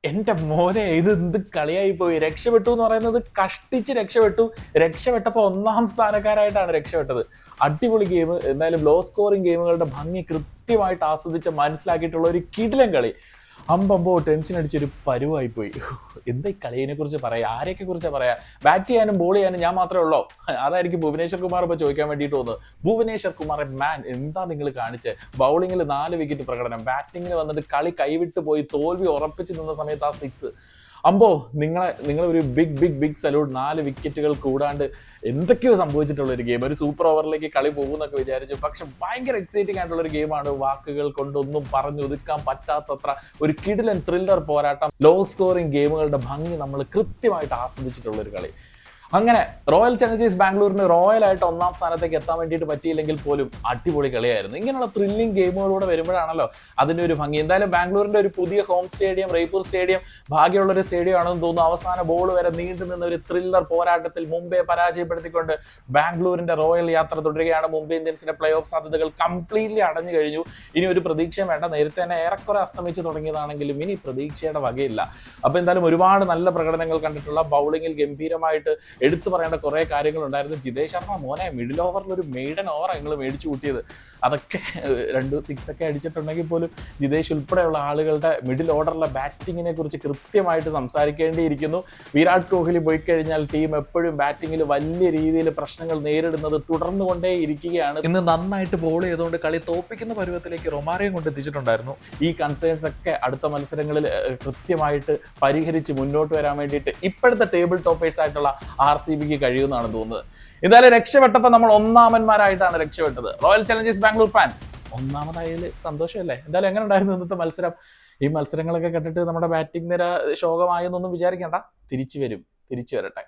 എന്റെ മോനെ ഇത് എന്ത് കളിയായി പോയി. രക്ഷപ്പെട്ടു എന്ന് പറയുന്നത് കഷ്ടിച്ച് രക്ഷപ്പെട്ടു. രക്ഷപ്പെട്ടപ്പോൾ ഒന്നാം സ്ഥാനക്കാരായിട്ടാണ് രക്ഷപ്പെട്ടത്. അടിപൊളി ഗെയിം. എന്തായാലും ലോ സ്കോറിംഗ് ഗെയിമുകളുടെ ഭംഗി കൃത്യമായിട്ട് ആസ്വദിച്ച് മനസ്സിലാക്കിയിട്ടുള്ള ഒരു കിടിലൻ കളി. അമ്പമ്പോ ടെൻഷൻ അടിച്ചൊരു പരുവായി പോയി. എന്താ ഈ കളിയെ കുറിച്ച് പറയാ, ആരെയൊക്കെ കുറിച്ച് പറയാ? ബാറ്റ് ചെയ്യാനും ബോൾ ചെയ്യാനും ഞാൻ മാത്രമേ ഉള്ളോ? അതായിരിക്കും ഭുവനേശ്വർ കുമാർ ഇപ്പൊ ചോദിക്കാൻ വേണ്ടിയിട്ട് തോന്നുന്നത്. ഭുവനേശ്വർ കുമാർ മാൻ, എന്താ നിങ്ങൾ കാണിച്ചത്? ബൗളിങ്ങിൽ 4 വിക്കറ്റ് പ്രകടനം, ബാറ്റിങ്ങിൽ വന്നിട്ട് കളി കൈവിട്ട് പോയി തോൽവി ഉറപ്പിച്ച് നിന്ന സമയത്ത് ആ 6. അമ്പോ നിങ്ങളെ ഒരു ബിഗ് സല്യൂട്ട്. 4 വിക്കറ്റുകൾ കൂടാണ്ട് എന്തൊക്കെയോ സംഭവിച്ചിട്ടുള്ള ഒരു ഗെയിം. ഒരു സൂപ്പർ ഓവറിലേക്ക് കളി പോകുമെന്നൊക്കെ വിചാരിച്ചു. പക്ഷെ ഭയങ്കര എക്സൈറ്റിംഗ് ആയിട്ടുള്ള ഒരു ഗെയിമാണ്. വാക്കുകൾ കൊണ്ടൊന്നും പറഞ്ഞൊതുക്കാൻ പറ്റാത്തത്ര ഒരു കിടിലൻ ത്രില്ലർ പോരാട്ടം. ലോ സ്കോറിംഗ് ഗെയിമുകളുടെ ഭംഗി നമ്മൾ കൃത്യമായിട്ട് ആസ്വദിച്ചിട്ടുള്ള ഒരു കളി. അങ്ങനെ റോയൽ ചലഞ്ചേഴ്സ് ബാംഗ്ലൂരിന് റോയലായിട്ട് ഒന്നാം സ്ഥാനത്തേക്ക് എത്താൻ വേണ്ടിയിട്ട് പറ്റിയില്ലെങ്കിൽ പോലും അടിപൊളി കളിയായിരുന്നു. ഇങ്ങനെയുള്ള ത്രില്ലിംഗ് ഗെയിമുകളിലൂടെ വരുമ്പോഴാണല്ലോ അതിൻ്റെ ഒരു ഭംഗി. എന്തായാലും ബാംഗ്ലൂരിന്റെ ഒരു പുതിയ ഹോം സ്റ്റേഡിയം, റെയ്പൂർ സ്റ്റേഡിയം ഭാഗ്യമുള്ള ഒരു സ്റ്റേഡിയം ആണെന്ന് തോന്നുന്നു. അവസാന ബോൾ വരെ നീണ്ടു നിന്ന ഒരു ത്രില്ലർ പോരാട്ടത്തിൽ മുംബൈയെ പരാജയപ്പെടുത്തിക്കൊണ്ട് ബാംഗ്ലൂരിന്റെ റോയൽ യാത്ര തുടരുകയാണ്. മുംബൈ ഇന്ത്യൻസിന്റെ പ്ലേ ഓഫ് സാധ്യതകൾ കംപ്ലീറ്റ്ലി അടഞ്ഞു കഴിഞ്ഞു. ഇനി ഒരു പ്രതീക്ഷയും വേണ്ട. നേരത്തെ തന്നെ ഏറെക്കുറെ അസ്തമിച്ച് തുടങ്ങിയതാണെങ്കിലും ഇനി പ്രതീക്ഷയുടെ വകയില്ല. അപ്പൊ എന്തായാലും ഒരുപാട് നല്ല പ്രകടനങ്ങൾ കണ്ടിട്ടുള്ള, ബൗളിങ്ങിൽ ഗംഭീരമായിട്ട് എടുത്തു പറയേണ്ട കുറെ കാര്യങ്ങളുണ്ടായിരുന്നു. ജിതേഷ് ശർമ്മ മോനെ, മിഡിൽ ഓവറിൽ ഒരു മെയ്ഡൻ ഓവർ നിങ്ങൾ മേടിച്ചു കൂട്ടിയത്. അതൊക്കെ 2 6 ഒക്കെ അടിച്ചിട്ടുണ്ടെങ്കിൽ പോലും ജിതേഷ് ഉൾപ്പെടെയുള്ള ആളുകളുടെ മിഡിൽ ഓർഡറിലെ ബാറ്റിങ്ങിനെ കുറിച്ച് കൃത്യമായിട്ട് സംസാരിക്കേണ്ടിയിരിക്കുന്നു. വിരാട് കോഹ്ലി പോയി കഴിഞ്ഞാൽ ടീം എപ്പോഴും ബാറ്റിങ്ങിൽ വലിയ രീതിയിൽ പ്രശ്നങ്ങൾ നേരിടുന്നത് തുടർന്നുകൊണ്ടേ ഇരിക്കുകയാണ്. ഇന്ന് നന്നായിട്ട് ബോൾ ചെയ്തുകൊണ്ട് കളി തോപ്പിക്കുന്ന പരുവത്തിലേക്ക് റൊമാരിയും കൊണ്ടെത്തിച്ചിട്ടുണ്ടായിരുന്നു. ഈ കൺസേൺസ് ഒക്കെ അടുത്ത മത്സരങ്ങളിൽ കൃത്യമായിട്ട് പരിഹരിച്ച് മുന്നോട്ട് വരാൻ വേണ്ടിയിട്ട് ഇപ്പോഴത്തെ ടേബിൾ ടോപ്പേഴ്സ് ആയിട്ടുള്ള RCBക്ക് കഴിയുമെന്നാണ് തോന്നുന്നത്. എന്തായാലും രക്ഷപ്പെട്ടപ്പോൾ നമ്മൾ ഒന്നാമന്മാരായിട്ടാണ് രക്ഷപ്പെട്ടത്. റോയൽ ചലഞ്ചേഴ്സ് ബാംഗ്ലൂർ ഫാൻ ഒന്നാമതായാലും സന്തോഷമല്ലേ? എന്തായാലും എങ്ങനെ ഉണ്ടായിരുന്നു ഇന്നത്തെ മത്സരം? ഈ മത്സരങ്ങളൊക്കെ കണ്ടിട്ട് നമ്മുടെ ബാറ്റിംഗ് നിര ശോകമായെന്നൊന്നും വിചാരിക്കേണ്ട. തിരിച്ചു വരും, തിരിച്ചു വരട്ടെ.